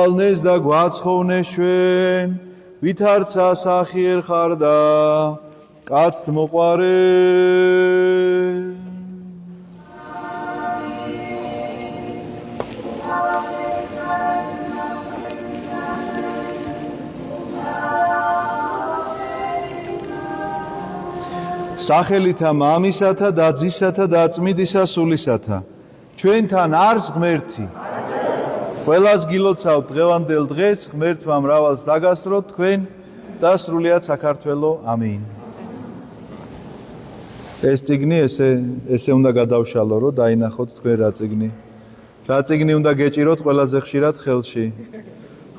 გვიყვავალნეს და გვაცხოვნეს ჩვენ, ვითარცა სახიერ ხარ და კაცთ მოყვარე. სახელითა მამისათა და ძისათა და წმიდისა სულისათა, ჩვენთან არს ღმერთი. ყველას გილოცავთ დღევანდელ დღეს, ღმერთმა მრავალს დაგასროთ თქვენ და სრულიად საქართველო. ამინ. ეს წიგნი ესე უნდა გადავშალო, რომ დაინახოთ თქვენ რა წიგნი. რა წიგნი უნდა გეჭიროთ ყველაზე ხშირად ხელში.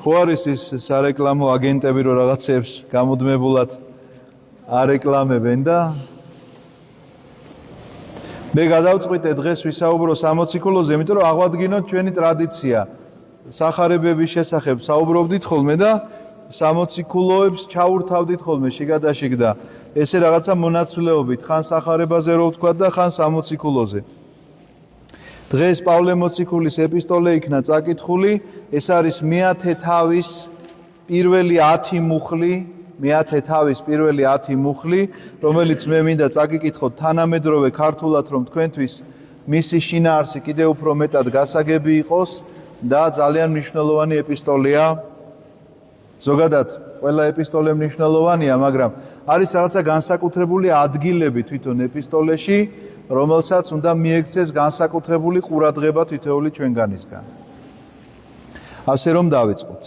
ხო არის ის სარეკლამო აგენტები, რომ რაღაცებს გამუდმებულად არეკლამებენ და მე გადავწყვიტე დღეს ვისაუბრო სამოციქულოზე, იმიტომ რომ აღვადგინოთ ჩვენი ტრადიცია. სახარებების შესახებ საუბრობდით ხოლმე და სამოციქულოებს ჩაურთავდით ხოლმე შიგადაშიგ და ესე რაღაცა მონაცვლეობით, ხან სახარებაზე რო ვთქვა და ხან სამოციქულოზე. დღეს პავლე მოციქულის ეპისტოლე იქნა წაკითხული, ეს არის მეათე თავის პირველი 10 მუხლი, მეათე თავის პირველი 10 მუხლი, რომელიც მე მინდა წაგიკითხოთ თანამედროვე ქართულად, რომ თქვენთვის მისი შინაარსი კიდევ უფრო მეტად გასაგები იყოს და ძალიან მნიშვნელოვანი ეპისტოლეა. ზოგადად ყველა ეპისტოლე მნიშვნელოვანია, მაგრამ არის რაღაცა განსაკუთრებული ადგილები თვითონ ეპისტოლეში, რომელსაც უნდა მიექცეს განსაკუთრებული ყურადღება თითოეული ჩვენგანისგან. ასე რომ დავიწყოთ.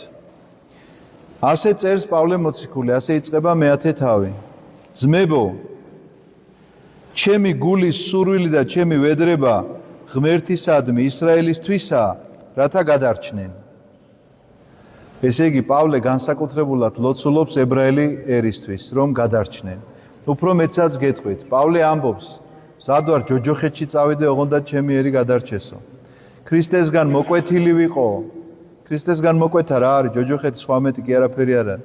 ასე წერს პავლე მოციქული, ასე იწყება მეათე თავი. ძმებო, ჩემი გულის სურვილი და ჩემი ვედრება ღმერთისადმი ისრაელისთვისა, რათა გადარჩნენ. ესე იგი, პავლე განსაკუთრებულად ლოცულობს ებრაელი ერისთვის, რომ გადარჩნენ. უფრო მეცაც გეტყვით, პავლე ამბობს, ზადვარ ჯოჯოხეთში წავიდე, ოღონდ ჩემი ერი გადარჩესო. ქრისტესგან მოკვეთილი ვიყო. ქრისტესგან მოკვეთა რა არის, ჯოჯოხეთის სხვა მეტი კი არაფერი არ არის.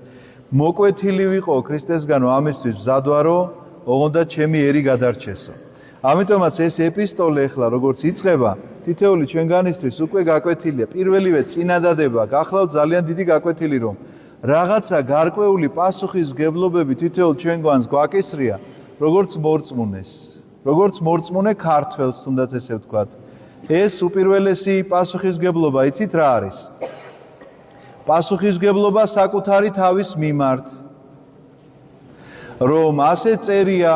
მოკვეთილი ვიყო ქრისტესგან ამისთვის ზადვარო, ოღონდ ჩემი ერი გადარჩესო. ამიტომაც ეს ეპისტოლე ახლა როგორც იწყება, თითოეული ჩვენგანისთვის უკვე გაკვეთილია. პირველივე წინადადება, გახლავთ ძალიან დიდი გაკვეთილი, რომ რაღაცა გარკვეული პასუხისმგებლობები თითოეულ ჩვენგვანს გვაკისრია, როგორც მორწმუნეს. როგორც მორწმუნე ქართველს, თუნდაც ესე ვთქვათ. ეს უპირველესი პასუხისმგებლობა, იცით რა არის? პასუხისმგებლობა საკუთარი თავის მიმართ. რომ ასე წერია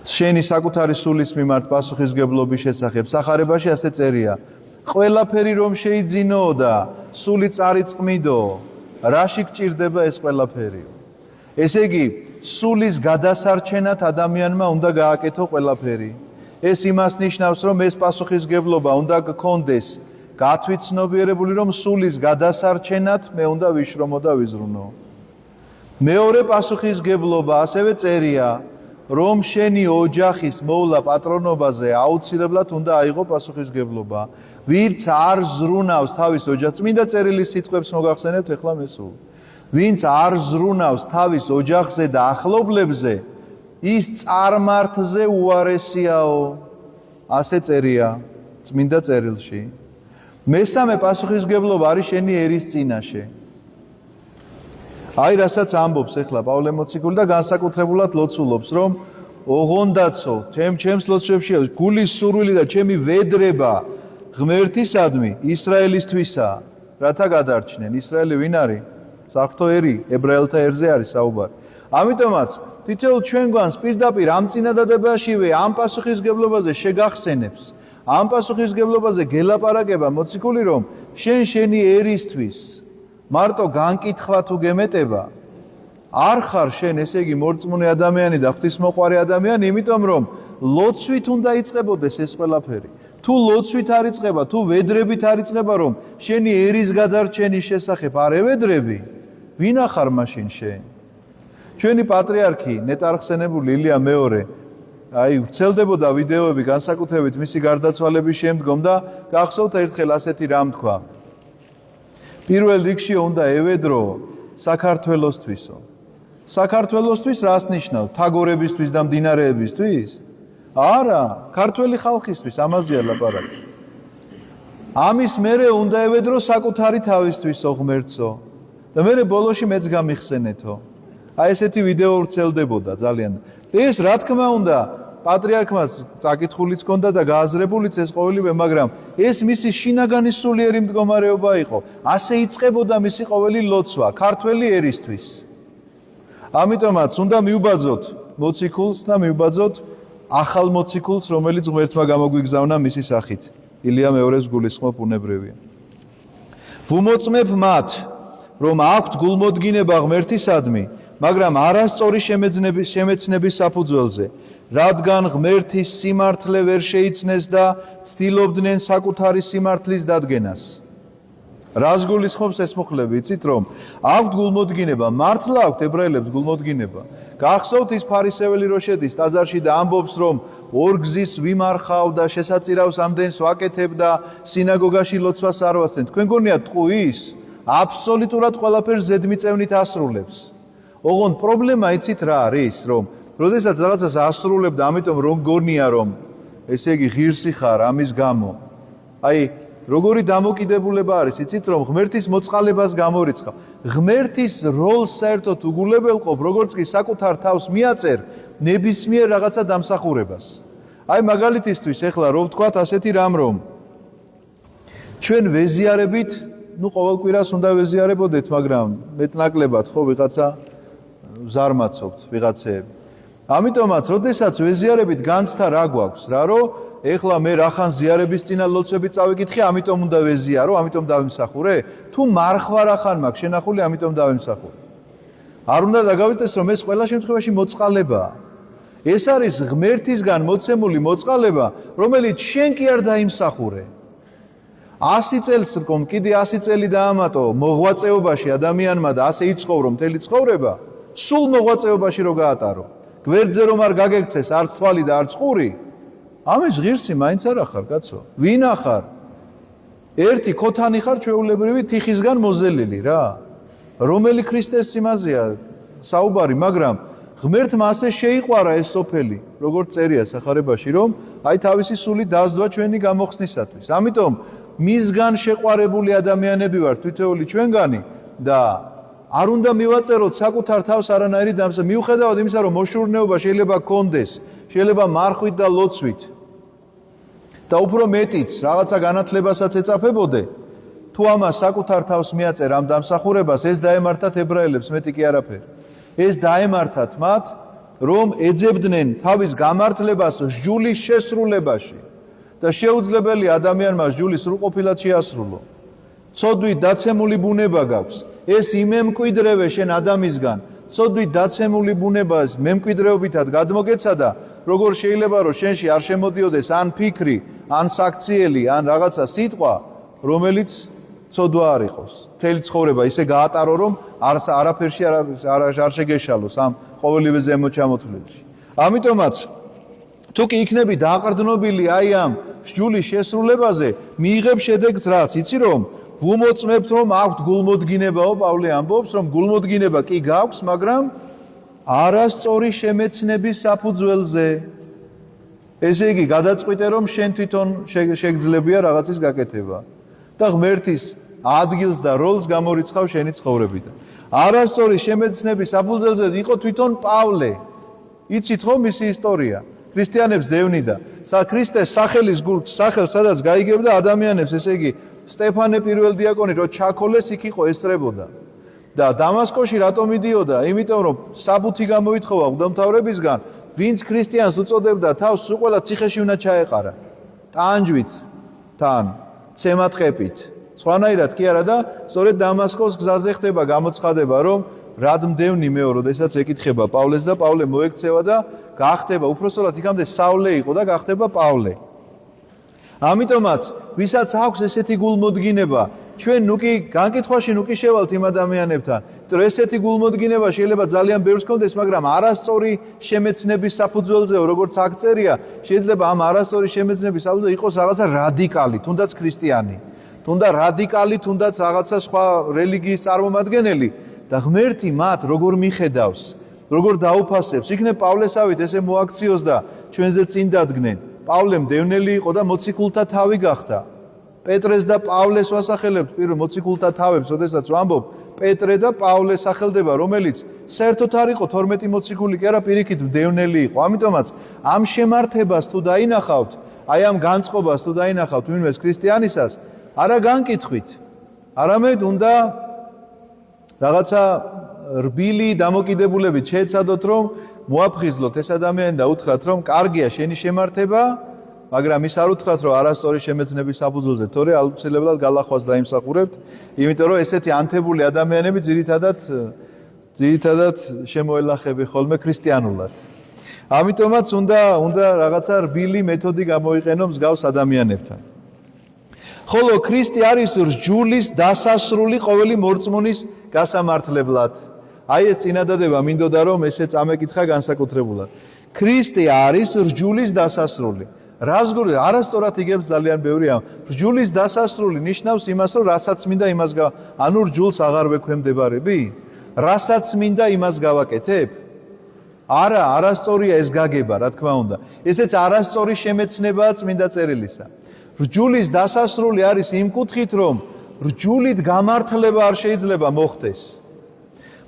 შენი საკუთარი სულის მიმართ პასუხისმგებლობის შესახებ. სახარებაში ასე წერია. ყველაფერი რომ შეიძინო და სული წარიწყმიდო, რაში გჭირდება ეს ყველაფერიო? ესე იგი, სულის გადასარჩენად ადამიანმა უნდა გააკეთო ყველაფერი. ეს იმას ნიშნავს, რომ ეს პასუხისმგებლობა უნდა გქონდეს გათვითცნობიერებული, რომ სულის გადასარჩენად მე უნდა ვიშრომო და ვიზრუნო. მეორე პასუხისმგებლობა ასევე წერია, რომ შენი ოჯახის მოვლა პატრონობაზე აუცილებლად უნდა აიღო პასუხისმგებლობა. ვინც არ ზრუნავს თავის ოჯახს, მინდა წერილის სიტყვებს მოგახსენებთ ეხლა მე სულ. ვინც არ ზრუნავს თავის ოჯახზე და ახლობლებზე, ის წარმართზე უარესიაო. ასე წერია წმინდა წერილში. მესამე პასუხისმგებლობა არის შენი ერის წინაშე. აი რასაც ამბობს ახლა პავლე მოციქული და განსაკუთრებულად ლოცულობს, რომ ოღონდაცო ჩემს ლოცვებში გულის სურვილი და ჩემი ვედრება ღმერთისადმი ისრაელისთვისა, რათა გადარჩნენ. ისრაელი ვინ არის? საღვთო ერი, ებრაელთა ერზე არის საუბარი. ამიტომაც თითოეულ ჩვენგვანს პირდაპირ ამ წინადადებაშივე ამ პასუხისმგებლობაზე შეგახსენებს, ამ პასუხისმგებლობაზე გელაპარაკება მოციქული, რომ შენი ერისთვის მარტო განკითხვა თუ გემეტება, არ ხარ შენ ესე იგი მორწმუნე ადამიანი და ღვთისმოყვარე ადამიანი, იმიტომ რომ ლოცვით უნდა იწყებოდეს ეს ყველაფერი. თუ ლოცვით არ იწყება, თუ ვედრებით არ იწყება, რომ შენი ერის გადარჩენის შესახებ არ ევედრები, ვინ ახარ მაშინ შენ? ჩვენი პატრიარქი ნეტარხსენებული ილია მეორე, აი ვრცელდებოდა ვიდეოები განსაკუთრებით მისი გარდაცვალების შემდგომ და გახსოვთ ერთხელ ასეთი რამ თქვა. პირველ რიგში უნდა ევედრო საქართველოსთვისო. საქართველოსთვის რას ნიშნავს? თაგორებისთვის და მდინარეებისთვის? არა, ქართველი ხალხისთვის, ამაზეა ლაპარაკი. ამის მერე უნდა ევედრო საკუთარი თავისთვისო ღმერთსო და მერე ბოლოში მეც გამიხსენეთო. აი ესეთი ვიდეო ვრცელდებოდა ძალიან. ეს რა თქმა უნდა პატრიარქმას წაკითხულიც ჰქონდა და გააზრებულიც ეს ყოველივე, მაგრამ ეს მისი შინაგანი სულიერი მდგომარეობა იყო. ასე იწყებოდა მისი ყოველი ლოცვა ქართველი ერისთვის. ამიტომაც უნდა მიუბაძოთ მოციქულს და მიუბაძოთ ახალ მოციქულს, რომელიც ღმერთმა გამოგვიგზავნა მისი სახით. ილია მეორეს გულისხმობ უნებრივია. ვუმოწმებ მათ, რომ აქვთ გულმოდგინება ღმერთისადმი, მაგრამ არასწორი შემეცნების საფუძველზე, რადგან ღმერთის სიმართლე ვერ შეიცნეს და ცდილობდნენ საკუთარი სიმართლის დადგენას. რას გულისხმობს ეს მუხლები, იცით რომ აქვთ გულმოდგინება, მართლა აქვთ ებრაელებს გულმოდგინება. გახსოვთ ის ფარისეველი რო შედის ტაძარში და ამბობს რომ ორგზის ვიმარხავ და შესაწირავს ამდენს ვაკეთებ და სინაგოგაში ლოცვას არ ვასწენ. თქვენ გონიათ ტყუ ის აბსოლუტურად ყველაფერს ზედმიწევნით ასრულებს. ოღონდ პრობლემა იცით რა არის, რომ როდესაც რაღაცას ასრულებ და ამიტომ რომ გონია რომ ესე იგი ღირსი ხარ ამის გამო. აი როგორი დამოკიდებულება არის, იცით რომ ღმერთის მოწყალებას გამორიცხავ. ღმერთის როლს საერთოდ უგულებელყოფ, როგორც კი საკუთარ თავს მიაწერ ნებისმიერ რაღაცა დამსახურებას. აი მაგალითისთვის ეხლა რო ვთქვათ ასეთი რამ რომ ჩვენ ვეზიარებით, ყოველ კვირას უნდა ვეზიარებოდეთ, მაგრამ მეტნაკლებად ხო ვიღაცა ზარმაცობთ ვიღაცეები. ამიტომაც, როდესაც ვეზიარებით განცდა რა გვაქვს, რა რომ ეხლა მე რახან ზიარების წინა ლოცვები წავიკითხე, ამიტომ უნდა ვეზიარო, ამიტომ დავიმსახურე? თუ მარხვა რახან მაქვს შენახული, ამიტომ დავიმსახურე. არ უნდა დაგავიწყდეს, რომ ეს ყველა შემთხვევაში მოწყალებაა. ეს არის ღმერთისგან მოცემული მოწყალება, რომელიც შენ კი არ დაიმსახურე. 100 წელს რკომ, კიდე 100 წელი დაამატო მოღვაწეობაში ადამიანმა და ასე იცხოვრო მთელი ცხოვრება, სულ მოღვაწეობაში რო გაატარო. გვერდზე რომ არ გაგექცეს არც თვალი და არც ყური, ამის ღირსი მაინც არ ახარ, კაცო. ვინ ახარ? ერთი ქოთანი ხარ ჩვეულებრივი თიხისგან მოზელილი რა. რომელი ქრისტეს სიმაზეა საუბარი, მაგრამ ღმერთმა ასე შეიყვარა ეს სოფელი, როგორც წერია სახარებაში, რომ აი თავისი სული დასდვა ჩვენი გამოხსნისათვის. ამიტომ მისგან შეყვარებული ადამიანები ვართ თითოეული ჩვენგანი და არ უნდა მივაწეროთ საკუთარ თავს არანაირი დამსა. მიუხედავად იმისა, რომ მოშურნეობა შეიძლება გქონდეს, შეიძლება მარხვით და ლოცვით და უფრო მეტიც რაღაცა განათლებასაც ეწაფებოდე, თუ ამას საკუთარ თავს მიაწერ ამ დამსახურებას, ეს დაემართათ ებრაელებს, მეტი კი არაფერი. ეს დაემართათ მათ, რომ ეძებდნენ თავის გამართლებას სჯულის შესრულებაში და შეუძლებელი ადამიანმა სჯული სრულყოფილად შეასრულო. ცოდვით დაცემული ბუნება გაქვს. ეს იმემკვიდრევე შენ ადამიანისგან, ცოდვით დაცემული ბუნება მემკვიდრეობითად გადმოგეცადა, როგორ შეიძლება რომ შენში არ შემოდიოდეს ან ფიქრი, ან საქციელი, ან რაღაცა სიტყვა, რომელიც ცოდვა არ იყოს. მთელი ცხოვრება ისე გაატარო, რომ არაფერში არ შეგეშალოს ამ ყოველივე ზემოჩამოთვლილში. ამიტომაც თუ კი იქნები დააყრდნობილი აი ამ სჯულის შესრულებაზე, მიიღებ შედეგს რაც, იცი რომ ვუმოწმებთ, რომ აქვთ გულმოდგინებაო, პავლე ამბობს, რომ გულმოდგინება კი გაქვს, მაგრამ არასწორი შემეცნების საფუძველზე. ესე იგი, გადაწყვიტე, რომ შენ თვითონ შეგძლებია რაღაცის გაკეთება და ღმერთის ადგილს და როლს გამორიცხავ შენი ცხოვრებიდან. არასწორი შემეცნების საფუძველზე იყო თვითონ პავლე. იცით ხო მისი ისტორია? ქრისტიანებს დევნიდა. ქრისტეს სახელის სახელს სადაც გაიგებდა ადამიანებს, ესე იგი სტეფანე პირველ დიაკონი რო ჩაქოლეს, იქ იყო ესწრებოდა. და დამასკოში რატომ მიდიოდა? იმიტომ რომ საბუთი გამოითხოვა მღვდელმთავრებისგან, ვინც ქრისტიანს უწოდებდა თავს, სულ ყველა ციხეში უნდა ჩაეყარა. ტანჯვით, თან, ცემატყეპით. სხვანაირად კი არა და სწორედ დამასკოს გზაზე ხდება გამოცხადება, რომ რად მდევნი მეო, როდესაც ეკითხება პავლეს და პავლე მოექცევა და გახდება, უпроსტად იქამდე საულე იყო და გახდება პავლე. ამიტომაც, ვისაც აქვს ესეთი გულმოდგინება, ჩვენ ნუკი განკითხვაში ნუკი შევალთ იმ ადამიანებთან, რომ ესეთი გულმოდგინება შეიძლება ძალიან ბევრს გქონდეს, მაგრამ არასწორი შემეცნების საფუძველზე, როგორც აქ წერია, შეიძლება ამ არასწორი შემეცნების საფუძველზე იყოს რაღაცა რადიკალი, თუნდაც ქრისტიანი, თუნდაც რადიკალი, თუნდაც რაღაცა სხვა რელიგიის წარმომადგენელი და ღმერთი მათ როგორ მიხედავს, როგორ დაუფასებს. იქნებ პავლესავით ესე მოაქციოს და ჩვენზე წინ დადგნენ. პავლემ დევნელი იყო და მოციქულთა თავი გახდა. პეტრეს და პავლეს ვასახელებთ პირველ მოციქულთა თავებს, ოდესაც ვამბობ, პეტრე და პავლე სახელდება, რომელიც საერთოდ არ იყო 12 მოციქული, კი არა, პირიქით მდევნელი იყო. ამიტომაც ამ შემართებას თუ დაინახავთ, აი ამ განწყობას თუ დაინახავთ ვინმეს ქრისტიანისას, არა განკითხვით, არამედ უნდა რაღაცა რბილი დამოკიდებულებით შეეცადოთ, რომ მოაფხიზლოთ ეს ადამიანი და უთხრათ, რომ კარგია შენი შემართება, მაგრამ ის არ უთხრათ, რომ არასწორი შემეცნების საფუძველზე, თორე აუცილებლად გალახვას დაიმსახურებთ, იმიტომ რომ ესეთი ანთებული ადამიანები ძირითადად შემოელახები ხოლმე ქრისტიანულად. ამიტომაც უნდა რაღაცა რბილი მეთოდი გამოიყენო მსგავს ადამიანებთან. ხოლო ქრისტე არის რჯულის დასასრული ყოველი მორწმუნის გასამართლებლად. აი ეს წინადადება მინდოდა რომ ესე წამეკითხა განსაკუთრებულად. ქრისტე არის რჯულის დასასრული. რასგული არასწორად იგებს ძალიან ბევრი ამ რჯულის დასასრული ნიშნავს იმას რომ რასაც მინდა იმას ანუ რჯულს აღარ ვექვემდებარები? რასაც მინდა იმას გავაკეთებ? არა, არასწორია ეს გაგება, რა თქმა უნდა. ესეც არასწორი შემეცნებაა წმინდა წერილისა. რჯულის დასასრული არის იმ კუთხით, რომ რჯულით გამართლება არ შეიძლება მოხდეს.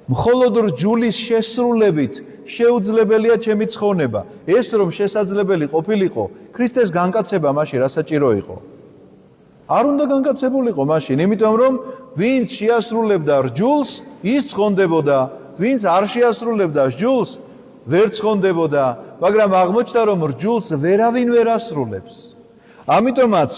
მხოლოდ რჯულის შესრულებით შეუძლებელია ჩემი ცხონება. ეს რომ შესაძლებელი ყოფილიყო, ქრისტეს განკაცება მაშინ რა საჭირო იყო? არ უნდა განკაცებულიყო მაშინ, იმიტომ რომ ვინც შეასრულებდა რჯულს, ის ცხონდებოდა, ვინც არ შეასრულებდა რჯულს, ვერ ცხონდებოდა, მაგრამ აღმოჩნდა რომ რჯულს ვერავინ ვერ ასრულებს. ამიტომაც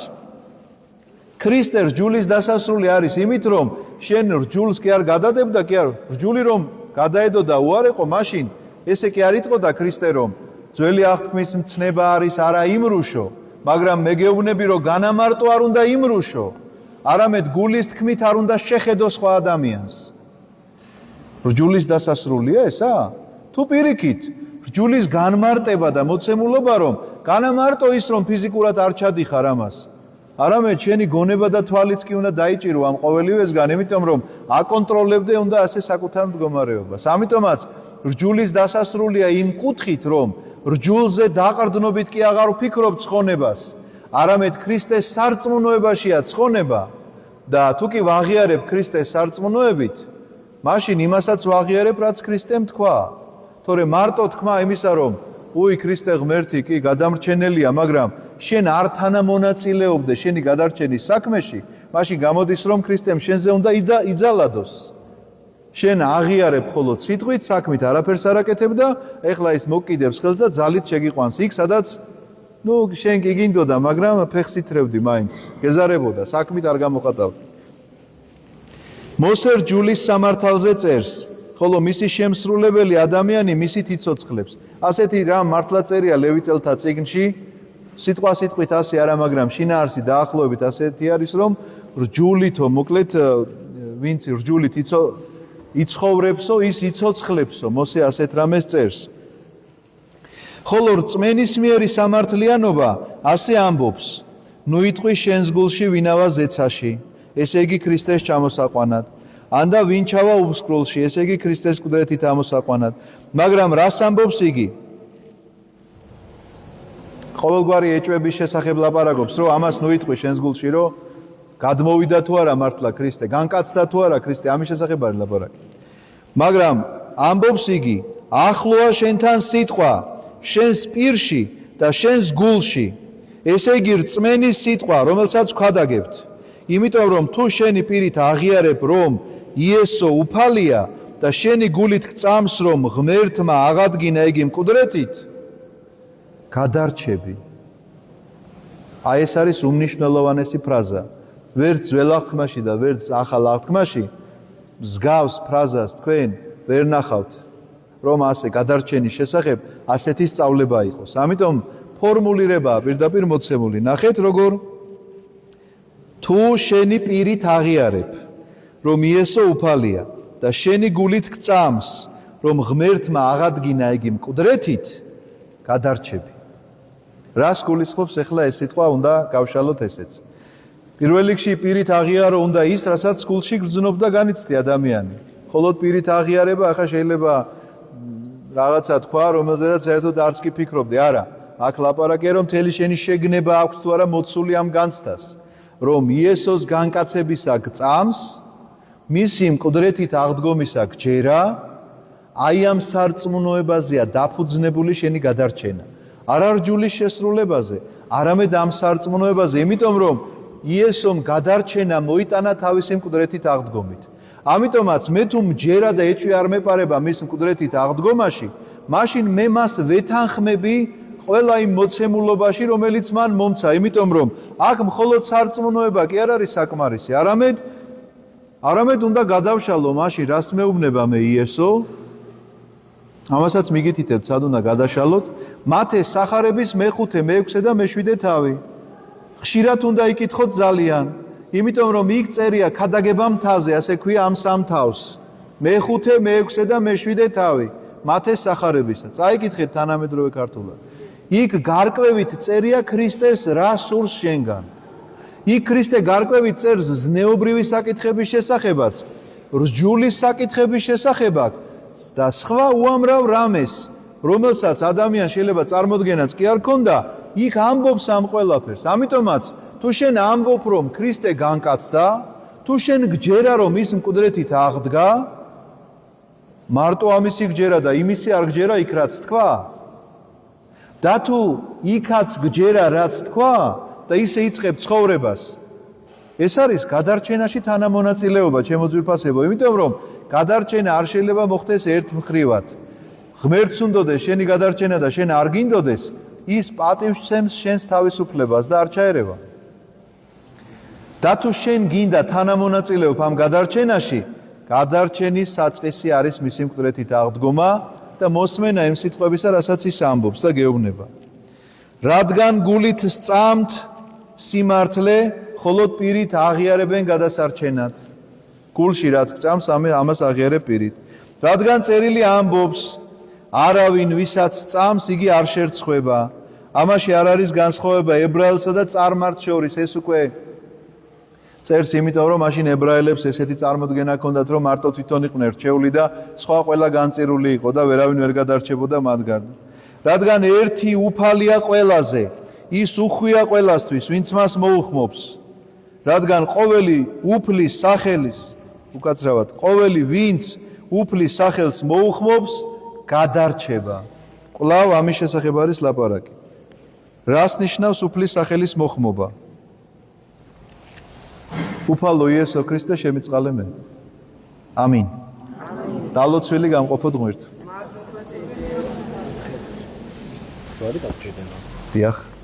ქრისტე რჯულის დასასრული არის იმით, რომ შენ რჯულს კი არ გადადებდა, კი არ რჯული რომ გადაედოდა უარეყო, მაშინ ესე კი არ იტყოდა ქრისტე რომ ძველი აღთქმის მცნება არის არა იმრუშო, მაგრამ მეგეუბნები რომ განამარტო არ უნდა იმრუშო, არამედ გულის თქმით არ უნდა შეხედო სხვა ადამიანს. რჯულის დასასრულია ესა? თუ პირიქით, რჯულის განმარტება და მოცემულობა რომ განამარტო ის რომ ფიზიკურად არ ჩადიხარ ამას. არამედ შენი გონება და თვალიც კი უნდა დაიჭირო ამ ყოველივესგან, იმიტომ რომ აკონტროლებდე უნდა ასე საკუთარ მდგომარეობას. ამიტომაც რჯულის დასასრულია იმ კუთხით, რომ რჯულზე დაყრდნობით კი აღარ ვფიქრობ ცხონებას, არამედ ქრისტეს სარწმუნოებაშია ცხონება და თუ კი ვაღიარებ ქრისტეს სარწმუნოებით, მაშინ იმასაც ვაღიარებ, რაც ქრისტემ თქვა. თორემ მარტო თქვა იმისა, რომ უი ქრისტე ღმერთი კი გადამრჩენელია, მაგრამ შენ არ თანამონაწილეობდე შენი გადარჩენის საქმეში, მაშინ გამოდის რომ ქრისტემ შენზე უნდა იძალადოს. შენ აღიარებ მხოლოდ სიტყვით, საქმით არაფერს არ აკეთებ და ეხლა ის მოკიდებს ხელს და ძალით შეგიყვანს იქ, სადაც შენ კი გინდოდა, მაგრამ ფეხს ითრევდი მაინც, გეზარებოდა, საქმით არ გამოხატავდი. მოსე რჯულის სამართალზე წერს, ხოლო მისი შემსრულებელი ადამიანი მისით იცოცხლებს. ასეთი რამ მართლა წერია ლევიტელთა წიგნში, სიტყვასიტყვით ასე არა, მაგრამ შინაარსი დაახლოებით ასეთი არის, რომ რჯულითო, მოკლედ, ვინც რჯულით იცხოვრებსო, ის იცოცხლებსო, მოსე ასეთ რამეს წერს. ხოლო რწმენისმიერი სამართლიანობა ასე ამბობს, ნუ იტყვი შენს გულში ვინავა ზეცაში, ესე იგი ქრისტეს ჩამოსაყვანად. ან და ვინ ჩავა უბსკრულში, ესე იგი ქრისტეს მკვდრეთით ამოსაყვანად. მაგრამ რას ამბობს იგი? ყოველგვარი ეჭვების შესახებ ლაპარაკობს, რომ ამას ნუ იტყვი შენს გულში, რომ გადმოვიდა თუ არა მართლა ქრისტე, განკაცდა თუ არა ქრისტე, ამის შესახებ არის ლაპარაკი. მაგრამ ამბობს იგი, ახლოა შენთან სიტყვა, შენს პირში და შენს გულში. ესე იგი რწმენის სიტყვა, რომელსაც ვქადაგებთ. იმიტომ რომ თუ შენი პირით აღიარებ, რომ იესო უფალია და შენი გულით გწამს, რომ ღმერთმა აღადგინა იგი მკვდრეთით, გადარჩები. აი ეს არის უმნიშვნელოვანესი ფრაზა. ვერც ძველ აღთქმაში და ვერც ახალ აღთქმაში მსგავს ფრაზას თქვენ ვერ ნახავთ, რომ ასე გადარჩენის შესახებ ასეთი სწავლება იყოს. ამიტომ ფორმულირებაა პირდაპირ მოცემული. ნახეთ როგორ თუ შენი პირით აღიარებ, რომ იესო უფალია და შენი გულით გწამს, რომ ღმერთმა აღადგინა იგი მკვდრეთით, გადარჩები. რას გულისხმობს ახლა ეს სიტყვა, უნდა გავშალოთ ესეც. პირველ რიგში პირით აღიარო უნდა ის, რასაც გულში გრძნობს და განიცდი ადამიანი. ხოლო პირით აღიარება ახლა შეიძლება რაღაცა თქვა, რომელზედაც საერთოდ არც კი ფიქრობდი, არა. აქ ლაპარაკია, რომ მთელი შენი შეგნება აქვს თუ არა მოცული ამ განცდას. რომ იესოს განკაცებისა გწამს, მისი მკვდრეთით აღდგომისა გჯერა, აი ამ სარწმუნოებაზეა დაფუძნებული შენი გადარჩენა. არ რჯულის შესრულებაზე, არამედ ამ სარწმუნოებაზე, იმიტომ რომ იესომ გადარჩენა მოიტანა თავისი მკვდრეთით აღდგომით. ამიტომაც მე თუ მჯერა და ეჭვი არ მეპარება მის მკვდრეთით აღდგომაში, მაშინ მე მას ვეთანხმები ყველა იმ მოცემულობაში, რომელიც მან მომცა, იმიტომ რომ აქ მხოლოდ სარწმუნოება კი არ არის საკმარისი, არამედ უნდა გადავშალო მაშინ, რას მეუბნება მე იესო, ამასაც მიგითითებთ, სად უნდა გადაშალოთ, მათეს სახარების მე-5, მე-6 და მე-7 თავი. ხშირად უნდა იკითხოთ ძალიან, იმიტომ რომ იქ წერია ქადაგება მთაზე, ასე ქვია ამ სამ თავს. მე-5, მე-6 და მე-7 თავი, მათეს სახარებისა. წაიკითხეთ თანამედროვე ქართულად. იქ გარკვევით წერია ქრისტეს რა სურს შენგან. იქ ქრისტე გარკვევით წერს ზნეობრივი საკითხების შესახებაც, რჯულის საკითხების შესახებაც და სხვა უამრავ რამეს, რომელსაც ადამიანს შეიძლება წარმოდგენაც კი არ ქონდა, იქ ამბობს ამ ყველაფერს. ამიტომაც თუ შენ ამბობ რომ ქრისტე განკაცდა, თუ შენ გჯერა რომ ის მკვდრეთით აღდგა, მარტო ამისი გჯერა და იმისი არ გჯერა იქ რაც თქვა? და თუ იქაც გჯერა რაც თქვა და ისე იწყებ ცხოვრებას, ეს არის გადარჩენაში თანამონაწილეობა, ჩემო ძვირფასებო, იმიტომ რომ გადარჩენა არ შეიძლება მოხდეს ერთმხრივად. ღმერთს უნდოდეს შენი გადარჩენა და შენ არ გინდოდეს, ის პატივს სცემს შენს თავისუფლებას და არ ჩაერევა. და თუ შენ გინდა თანამონაწილეობ ამ გადარჩენაში, გადარჩენის საწყისი არის მისი მკვდრეთით აღდგომა და მოსმენა იმ სიტყვებისა, რასაც ის ამბობს და გეუბნება. რადგან გულით სწამთ სიმართლე, ხოლოდ პირით აღიარებენ გადასარჩენად. გულში რაც გწამს, ამას აღიარებ პირით. რადგან წერილი ამბობს, არავინ ვისაც სწამს, იგი არ შერცხვება. ამაში არ არის განსხვავება ებრაელსა და წარმართს შორის, ეს უკვე წერს, იმიტომ რომ მაშინ ებრაელებს ესეთი წარმოდგენა ჰქონდათ, რომ მარტო თვითონ იყვნენ რჩეული და სხვა ყველა განწირული იყო და ვერავინ ვერ გადარჩებოდა მათ გარდა. რადგან ერთი უფალია ყველაზე, ის უხვია ყველასთვის, ვინც მას მოუხმობს. რადგან ყოველი უფლის სახელის, უკაცრავად, ყოველი ვინც უფლის სახელს მოუხმობს, გადარჩება. კვლავ ამის შესახებ არის ლაპარაკი. რას ნიშნავს უფლის სახელის მოხმობა? უფალო იესო ქრისტე შემიწყალე მე. ამინ. დალოცვილი გამყოფოთ ღმერთო. დიახ.